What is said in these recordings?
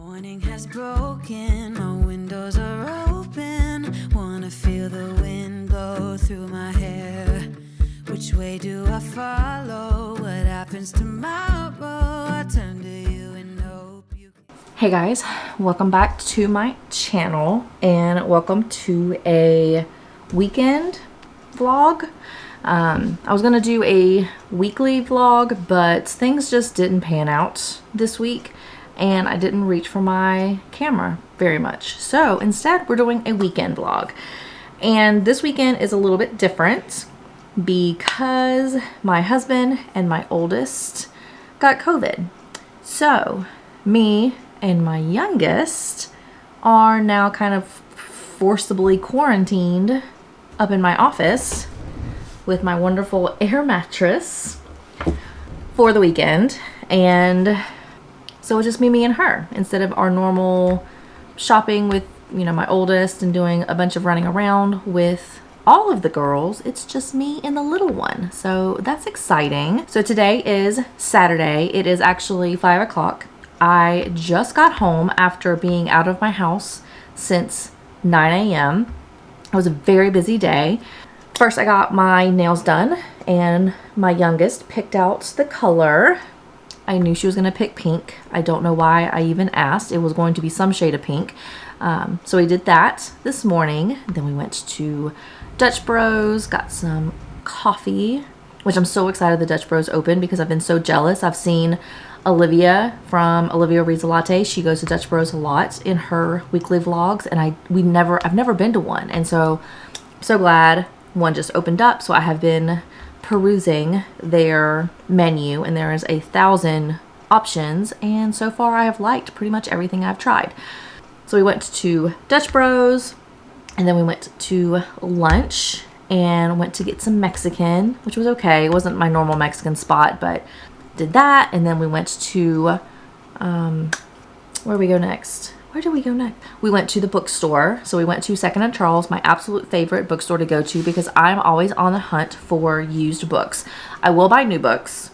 morning has broken, my windows are open. Wanna feel the wind blow through my hair. Which way do I follow? What happens tomorrow? I turn to you and hope you can... Hey guys, welcome back to my channel and welcome to a weekend vlog. I was gonna do a weekly vlog, but things just didn't pan out this week and I didn't reach for my camera very much. So instead we're doing a weekend vlog. And this weekend is a little bit different because my husband and my oldest got COVID. So me and my youngest are now kind of forcibly quarantined up in my office with my wonderful air mattress for the weekend. And so it's just me and her instead of our normal shopping with, you know, my oldest and doing a bunch of running around with all of the girls. It's just me and the little one. So that's exciting. So today is Saturday. It is actually 5 o'clock. I just got home after being out of my house since 9 a.m. It was a very busy day. First, I got my nails done and my youngest picked out the color. I knew she was going to pick pink. I don't know why I even asked. It was going to be some shade of pink. So we did that this morning. Then we went to Dutch Bros, got some coffee, which I'm so excited the Dutch Bros opened because I've been so jealous. I've seen Olivia from Olivia Reads a Latte. She goes to Dutch Bros a lot in her weekly vlogs, and I've never been to one, and so I'm so glad one just opened up. So I have been perusing their menu, and there is 1,000 options, and so far I have liked pretty much everything I've tried. So we went to Dutch Bros, and then we went to lunch and went to get some Mexican, which was okay. It wasn't my normal Mexican spot, but did that. And then we went to where we go next? Where did we go next? We went to the bookstore. So we went to Second and Charles, my absolute favorite bookstore to go to because I'm always on the hunt for used books. I will buy new books.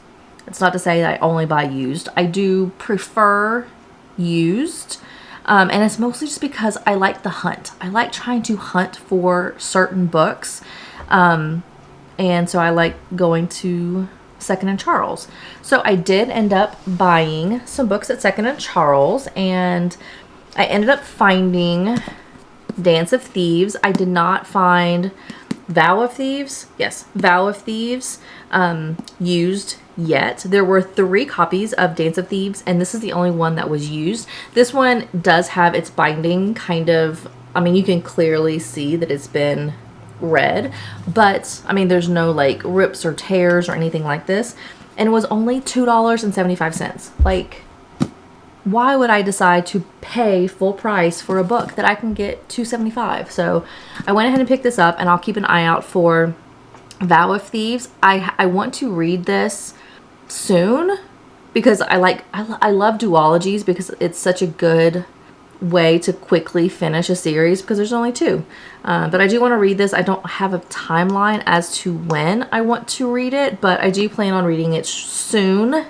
It's not to say that I only buy used. I do prefer used. And it's mostly just because I like the hunt. I like trying to hunt for certain books. And so I like going to Second and Charles. So I did end up buying some books at Second and Charles, and I ended up finding Dance of Thieves. I did not find Vow of Thieves. Yes, Vow of Thieves used yet. There were 3 copies of Dance of Thieves, and this is the only one that was used. This one does have its binding kind of, I mean, you can clearly see that it's been read, but I mean, there's no like rips or tears or anything like this, and it was only $2.75. Like, why would I decide to pay full price for a book that I can get $2.75? So I went ahead and picked this up, and I'll keep an eye out for Vow of Thieves. I want to read this soon because I love duologies because it's such a good way to quickly finish a series because there's only 2. But I do want to read this. I don't have a timeline as to when I want to read it, but I do plan on reading it soon-ish,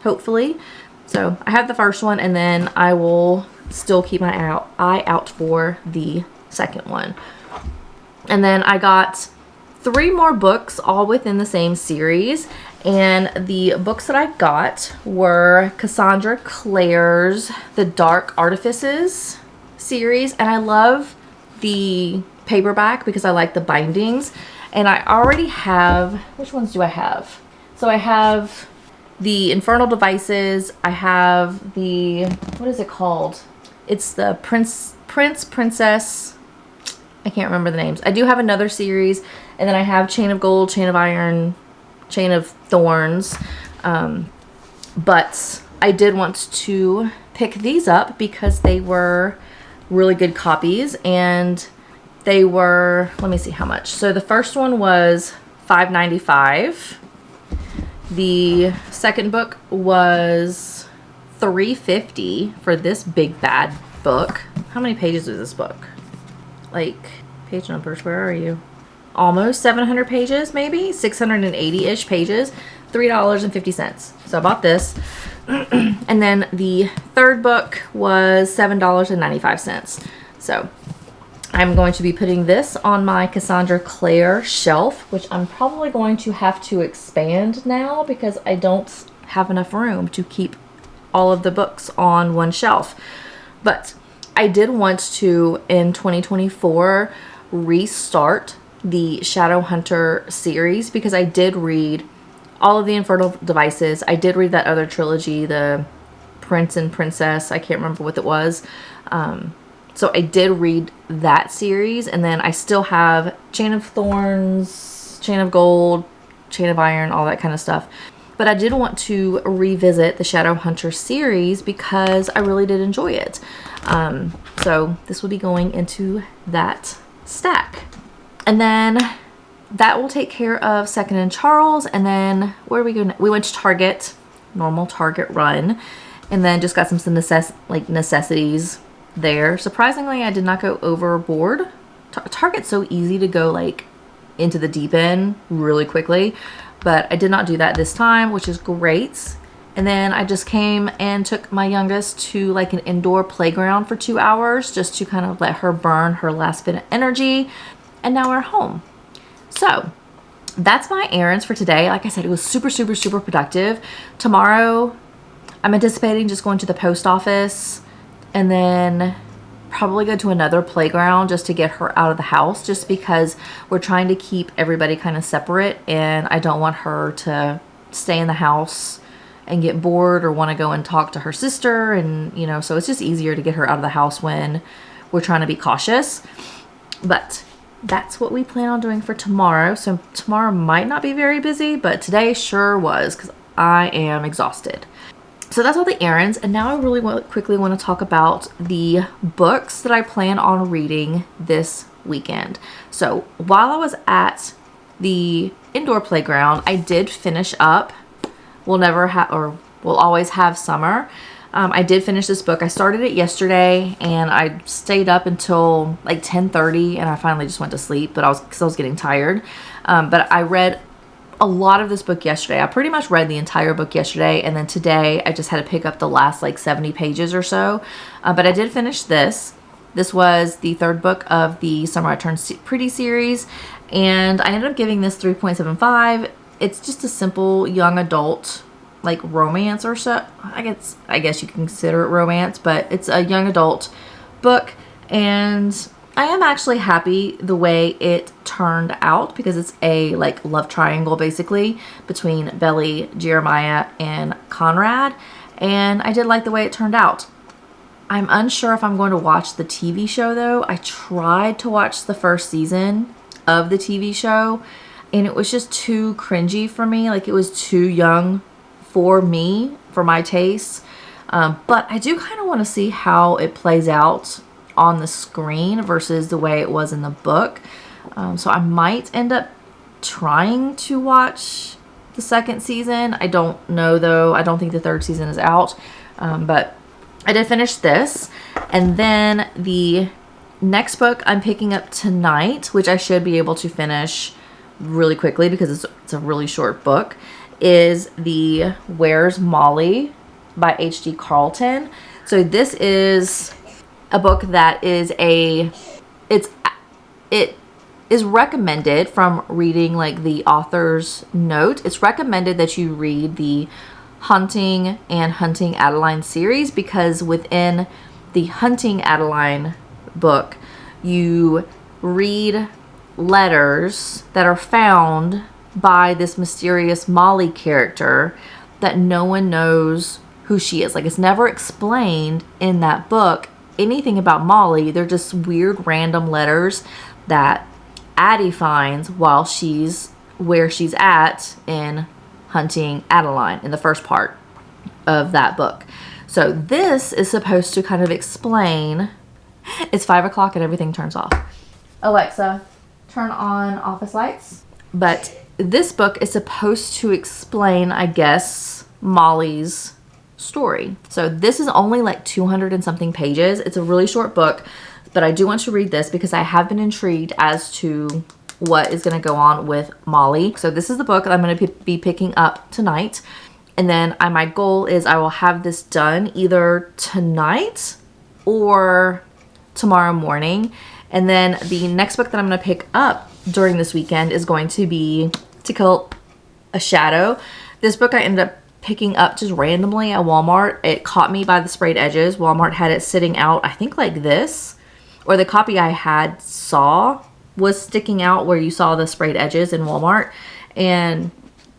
hopefully. So I have the first one, and then I will still keep my eye out for the second one. And then I got 3 more books all within the same series, and the books that I got were Cassandra Clare's The Dark Artifices series, and I love the paperback because I like the bindings. And I already have, which ones do I have? So I have the Infernal Devices. I have the, what is it called? It's the Princess. I can't remember the names. I do have another series, and then I have Chain of Gold, Chain of Iron, Chain of Thorns. But I did want to pick these up because they were really good copies, and they were, let me see how much. So the first one was $5.95. The second book was $3.50 for this big bad book. How many pages is this book? Like, page numbers, where are you? almost 700 pages, maybe 680-ish pages, $3.50. So I bought this. And then the third book was $7.95. So I'm going to be putting this on my Cassandra Clare shelf, which I'm probably going to have to expand now because I don't have enough room to keep all of the books on one shelf. But I did want to, in 2024, restart the Shadowhunter series because I did read all of the Infernal Devices. I did read that other trilogy, the Prince and Princess. I can't remember what it was. So I did read that series, and then I still have Chain of Thorns, Chain of Gold, Chain of Iron, all that kind of stuff. But I did want to revisit the Shadowhunter series because I really did enjoy it. So this will be going into that stack. And then that will take care of Second and Charles. And then where are we going? We went to Target, normal Target run, and then just got some necessities there. Surprisingly, I did not go overboard. Target's so easy to go like into the deep end really quickly, but I did not do that this time, which is great. And then I just came and took my youngest to like an indoor playground for 2 hours just to kind of let her burn her last bit of energy. And now we're home. So that's my errands for today. Like I said, it was super, super, super productive. Tomorrow, I'm anticipating just going to the post office and then probably go to another playground just to get her out of the house, just because we're trying to keep everybody kind of separate and I don't want her to stay in the house and get bored or want to go and talk to her sister. And, you know, so it's just easier to get her out of the house when we're trying to be cautious. But that's what we plan on doing for tomorrow. So tomorrow might not be very busy, but today sure was because I am exhausted. So that's all the errands. And now I really quickly want to talk about the books that I plan on reading this weekend. So while I was at the indoor playground, I did finish up We'll Always Have Summer. I did finish this book. I started it yesterday and I stayed up until like 10:30 and I finally just went to sleep, but I was getting tired. But I read a lot of this book yesterday. I pretty much read the entire book yesterday, and then today I just had to pick up the last like 70 pages or so. But I did finish this. This was the third book of the Summer I Turned Pretty series, and I ended up giving this 3.75. It's just a simple young adult like romance or so. I guess you can consider it romance, but it's a young adult book, and I am actually happy the way it turned out because it's a like love triangle basically between Belly, Jeremiah, and Conrad, and I did like the way it turned out. I'm unsure if I'm going to watch the TV show though. I tried to watch the first season of the TV show and it was just too cringy for me. Like it was too young for me, for my tastes. But I do kind of want to see how it plays out on the screen versus the way it was in the book. So I might end up trying to watch the second season. I don't know though. I don't think the third season is out. But I did finish this. And then the next book I'm picking up tonight, which I should be able to finish really quickly because it's a really short book, is the Where's Molly by H.D. Carlton. So this is a book that is it is recommended from reading like the author's note. It's recommended that you read the Hunting and Hunting Adeline series because within the Hunting Adeline book, you read letters that are found by this mysterious Molly character that no one knows who she is. Like it's never explained in that book anything about Molly. They're just weird random letters that Addie finds while she's where she's at in Hunting Adeline in the first part of that book. So this is supposed to kind of explain. It's 5 o'clock and everything turns off. Alexa, turn on office lights. But this book is supposed to explain, I guess, Molly's story. So this is only like 200 and something pages. It's a really short book, but I do want to read this because I have been intrigued as to what is going to go on with Molly. So this is the book that I'm going to be picking up tonight. And then my goal is I will have this done either tonight or tomorrow morning. And then the next book that I'm going to pick up during this weekend is going to be To Kill a Shadow. This book I ended up picking up just randomly at Walmart. It caught me by the sprayed edges. Walmart had it sitting out, I think like this, or the copy I had was sticking out where you saw the sprayed edges in Walmart, and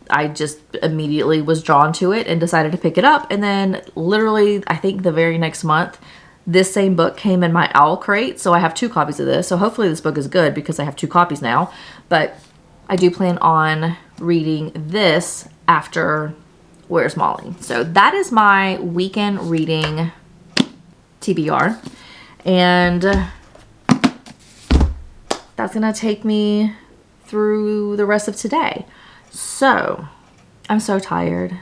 I just immediately was drawn to it and decided to pick it up. And then literally, I think the very next month, this same book came in my owl crate, so I have 2 copies of this. So hopefully this book is good because I have 2 copies now, but I do plan on reading this after Where's Molly. So that is my weekend reading TBR, and that's gonna take me through the rest of today. So I'm so tired.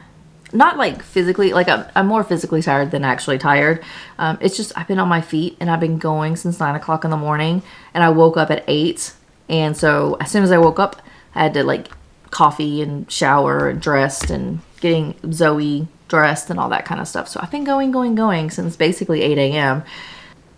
Not like physically, like I'm more physically tired than actually tired. It's just I've been on my feet and I've been going since 9 o'clock in the morning, and I woke up at 8. And so as soon as I woke up, I had to like coffee and shower and dressed and getting Zoe dressed and all that kind of stuff. So I've been going since basically 8 a.m.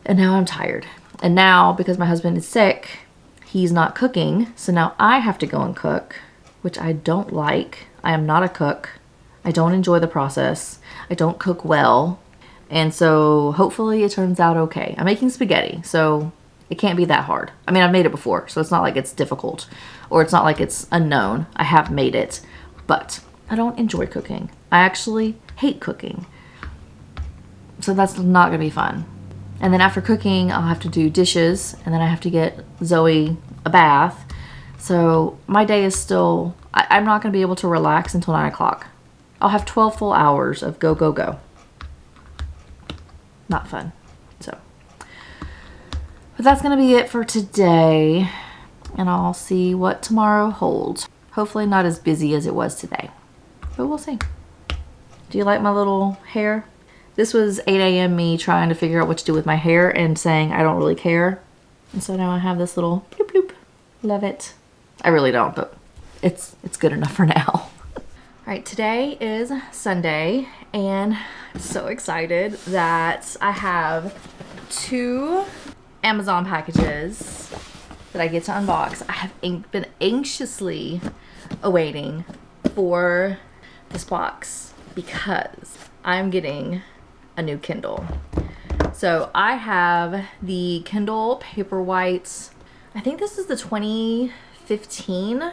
And now I'm tired. And now because my husband is sick, he's not cooking, so now I have to go and cook, which I don't like. I am not a cook. I don't enjoy the process. I don't cook well. And so hopefully it turns out okay. I'm making spaghetti, so it can't be that hard. I mean, I've made it before, so it's not like it's difficult or it's not like it's unknown. I have made it, but I don't enjoy cooking. I actually hate cooking. So that's not gonna be fun. And then after cooking, I'll have to do dishes, and then I have to get Zoe a bath. So my day is still, I'm not going to be able to relax until 9 o'clock. I'll have 12 full hours of go, go, go. Not fun. So, but that's going to be it for today, and I'll see what tomorrow holds. Hopefully not as busy as it was today, but we'll see. Do you like my little hair? This was 8 a.m. me trying to figure out what to do with my hair and saying I don't really care. And so now I have this little bloop bloop. Love it. I really don't, but it's good enough for now. All right, today is Sunday, and I'm so excited that I have 2 Amazon packages that I get to unbox. I have been anxiously awaiting for this box because I'm getting a new Kindle. So I have the Kindle Paperwhite. I think this is the 2015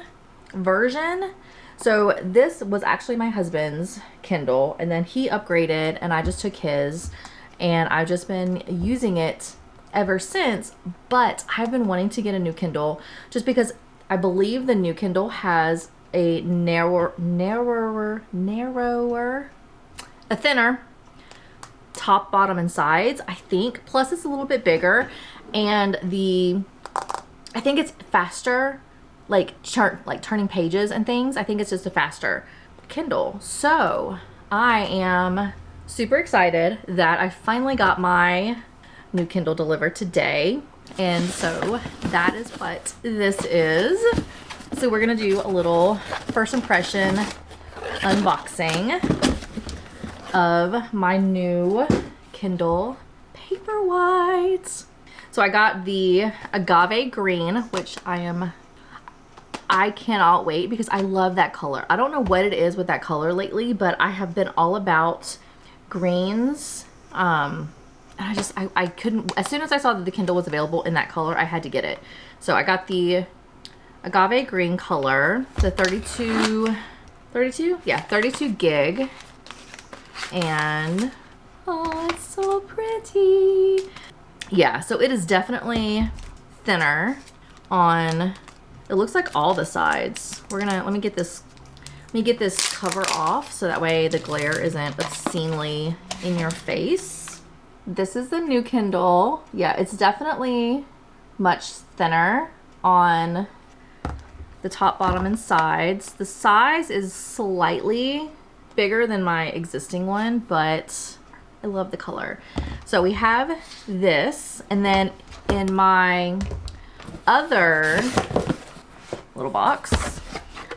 version. So this was actually my husband's Kindle, and then he upgraded and I just took his, and I've just been using it ever since. But I've been wanting to get a new Kindle just because I believe the new Kindle has a a thinner top, bottom, and sides, I think. Plus it's a little bit bigger, and I think it's faster, like turning pages and things. I think it's just a faster Kindle. So I am super excited that I finally got my new Kindle delivered today. And so that is what this is. So we're gonna do a little first impression unboxing of my new Kindle Paperwhite. So I got the agave green, which I cannot wait because I love that color. I don't know what it is with that color lately, but I have been all about greens. And I couldn't, as soon as I saw that the Kindle was available in that color, I had to get it. So I got the agave green color, the 32 gig. And oh, it's so pretty. Yeah, so it is definitely thinner on, it looks like all the sides. Let me get this cover off so that way the glare isn't obscenely in your face. This is the new Kindle. Yeah, it's definitely much thinner on the top, bottom, and sides. The size is slightly bigger than my existing one, but I love the color. So we have this, and then in my other little box.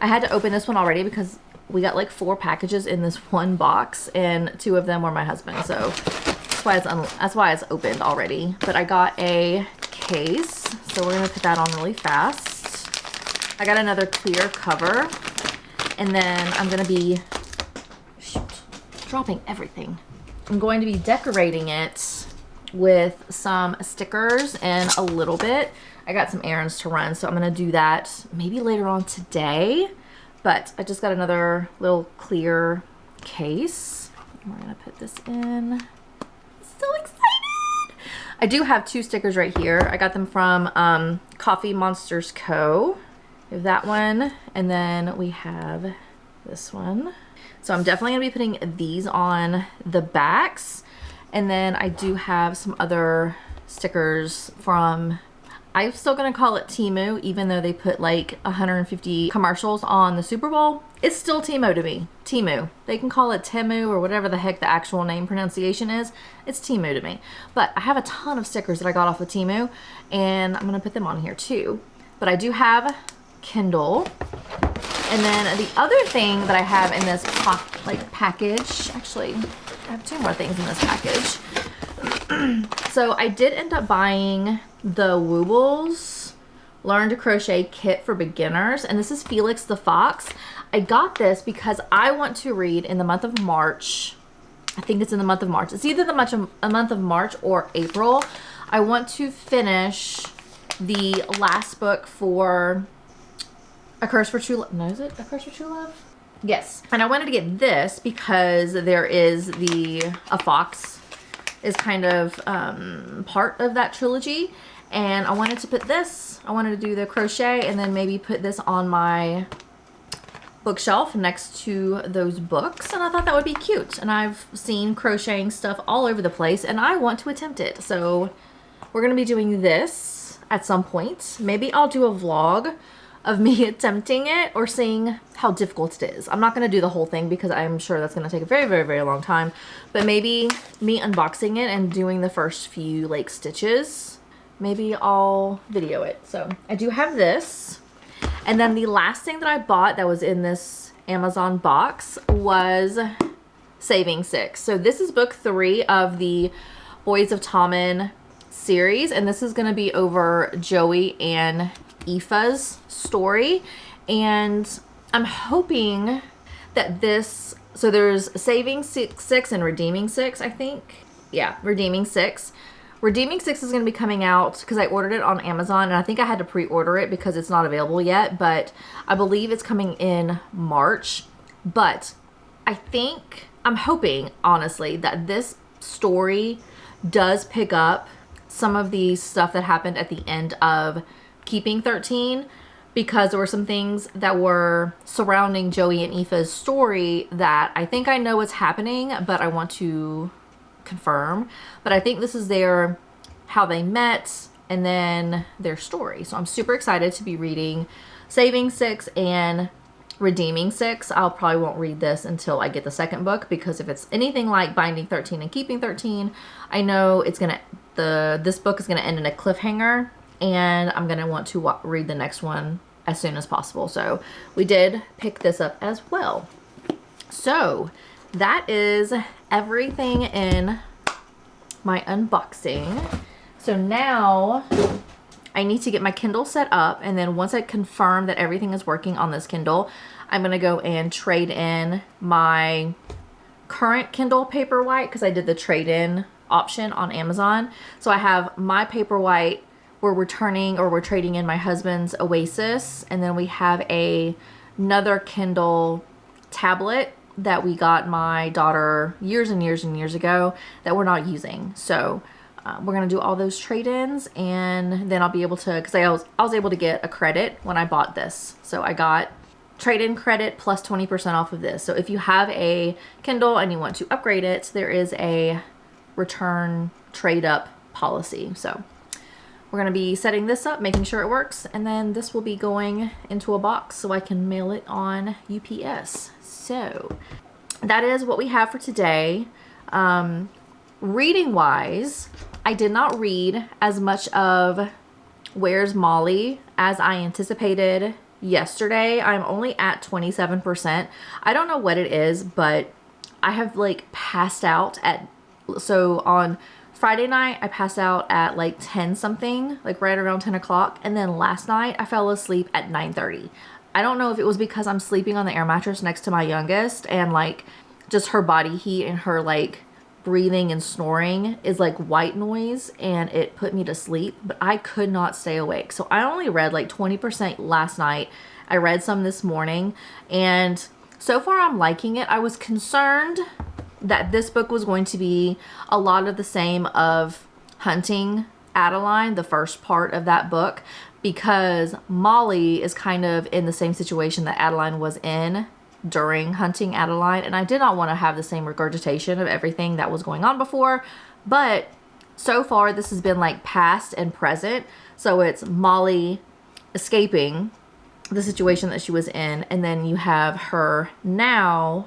I had to open this one already because we got like 4 packages in this one box, and 2 of them were my husband. So that's why it's opened already. But I got a case, so we're gonna put that on really fast. I got another clear cover, and then I'm gonna be dropping everything. I'm going to be decorating it with some stickers in a little bit. I got some errands to run, so I'm gonna do that maybe later on today. But I just got another little clear case. We're gonna put this in. So excited! I do have 2 stickers right here. I got them from Coffee Monsters Co. We have that one, and then we have this one. So I'm definitely gonna be putting these on the backs. And then I do have some other stickers from, I'm still gonna call it Temu, even though they put like 150 commercials on the Super Bowl. It's still Temu to me. Temu. They can call it Temu or whatever the heck the actual name pronunciation is. It's Temu to me. But I have a ton of stickers that I got off of Temu, and I'm gonna put them on here too. But I do have Kindle. And then the other thing that I have in this package, actually, I have 2 more things in this package. So I did end up buying the Woobles Learn to Crochet Kit for Beginners, and this is Felix the Fox. I got this because I want to read in the month of March. I think it's in the month of March. It's either the month of March or April. I want to finish the last book for A Curse for True Love. No, is it A Curse for True Love? Yes. And I wanted to get this because there is a fox is kind of part of that trilogy. And I wanted to put this, I wanted to do the crochet and then maybe put this on my bookshelf next to those books. And I thought that would be cute. And I've seen crocheting stuff all over the place and I want to attempt it. So we're going to be doing this at some point. Maybe I'll do a vlog of me attempting it or seeing how difficult it is. I'm not going to do the whole thing because I'm sure that's going to take a very, very, very long time. But maybe me unboxing it and doing the first few like stitches, maybe I'll video it. So I do have this. And then the last thing that I bought that was in this Amazon box was Saving Six. So this is book 3 of the Boys of Tommen series. And this is going to be over Joey and Aoife's story, and I'm hoping that this, so there's Saving Six and Redeeming Six, I think. Yeah, Redeeming Six. Redeeming Six is going to be coming out because I ordered it on Amazon, and I think I had to pre-order it because it's not available yet, but I believe it's coming in March. But I'm hoping, honestly, that this story does pick up some of the stuff that happened at the end of Keeping 13, because there were some things that were surrounding Joey and Aoife's story that I think I know what's happening, but I want to confirm. But I think this is how they met and then their story. So I'm super excited to be reading Saving Six and Redeeming Six. I'll probably won't read this until I get the second book, because if it's anything like Binding 13 and Keeping 13, I know it's this book is gonna end in a cliffhanger. And I'm going to want to read the next one as soon as possible. So we did pick this up as well. So that is everything in my unboxing. So now I need to get my Kindle set up. And then once I confirm that everything is working on this Kindle, I'm going to go and trade in my current Kindle Paperwhite, because I did the trade-in option on Amazon. So I have my Paperwhite. We're trading in my husband's Oasis, and then we have another Kindle tablet that we got my daughter years and years and years ago that we're not using. So we're gonna do all those trade-ins, and then I'll be able to, because I was able to get a credit when I bought this. So I got trade-in credit plus 20% off of this. So if you have a Kindle and you want to upgrade it, there is a return trade-up policy. So we're going to be setting this up, making sure it works, and then this will be going into a box so I can mail it on UPS. So that is what we have for today. Reading wise, I did not read as much of Where's Molly as I anticipated yesterday. I'm only at 27%. I don't know what it is, but I have like passed out so on Friday night, I passed out at like 10 something, like right around 10 o'clock. And then last night I fell asleep at 9:30. I don't know if it was because I'm sleeping on the air mattress next to my youngest and like just her body heat and her like breathing and snoring is like white noise, and it put me to sleep, but I could not stay awake. So I only read like 20% last night. I read some this morning, and so far I'm liking it. I was concerned that this book was going to be a lot of the same of Hunting Adeline, the first part of that book, because Molly is kind of in the same situation that Adeline was in during Hunting Adeline, and I did not want to have the same regurgitation of everything that was going on before. But so far this has been like past and present, so it's Molly escaping the situation that she was in, and then you have her now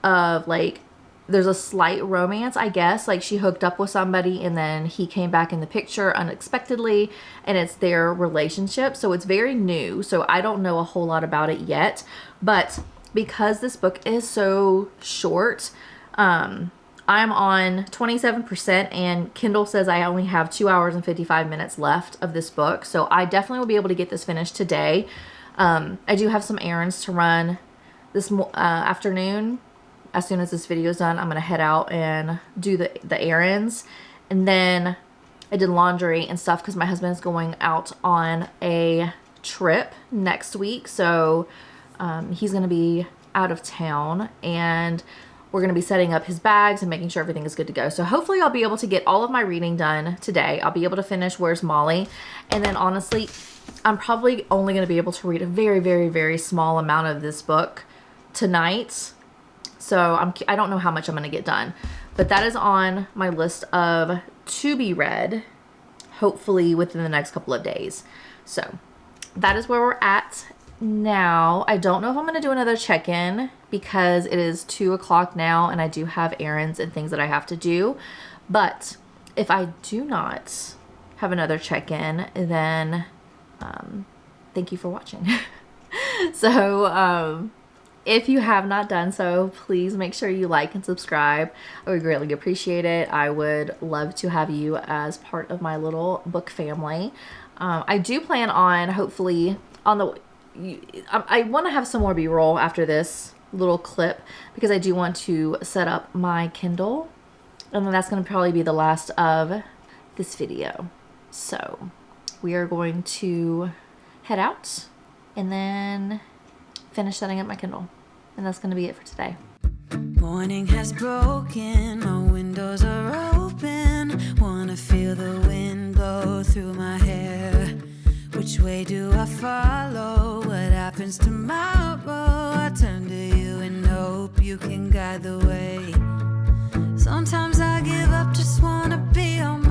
of like there's a slight romance, I guess, like she hooked up with somebody and then he came back in the picture unexpectedly, and it's their relationship. So it's very new, so I don't know a whole lot about it yet, but because this book is so short, I'm on 27%, and Kindle says I only have 2 hours and 55 minutes left of this book. So I definitely will be able to get this finished today. I do have some errands to run this afternoon. As soon as this video is done, I'm going to head out and do the errands. And then I did laundry and stuff because my husband's going out on a trip next week. So he's going to be out of town, and we're going to be setting up his bags and making sure everything is good to go. So hopefully I'll be able to get all of my reading done today. I'll be able to finish Where's Molly? And then honestly, I'm probably only going to be able to read a very, very, very small amount of this book tonight. So I don't know how much I'm going to get done. But that is on my list of to be read, hopefully within the next couple of days. So that is where we're at now. I don't know if I'm going to do another check-in because it is 2 o'clock now and I do have errands and things that I have to do. But if I do not have another check-in, then thank you for watching. So if you have not done so, please make sure you like and subscribe. I would greatly appreciate it. I would love to have you as part of my little book family. I do plan on hopefully on the I want to have some more b-roll after this little clip because I do want to set up my Kindle, and then that's going to probably be the last of this video. So we are going to head out and then finish setting up my Kindle, and that's going to be it for today. Morning has broken, my windows are open. Wanna feel the wind blow through my hair. Which way do I follow? What happens tomorrow? I turn to you and hope you can guide the way. Sometimes I give up, just wanna be on my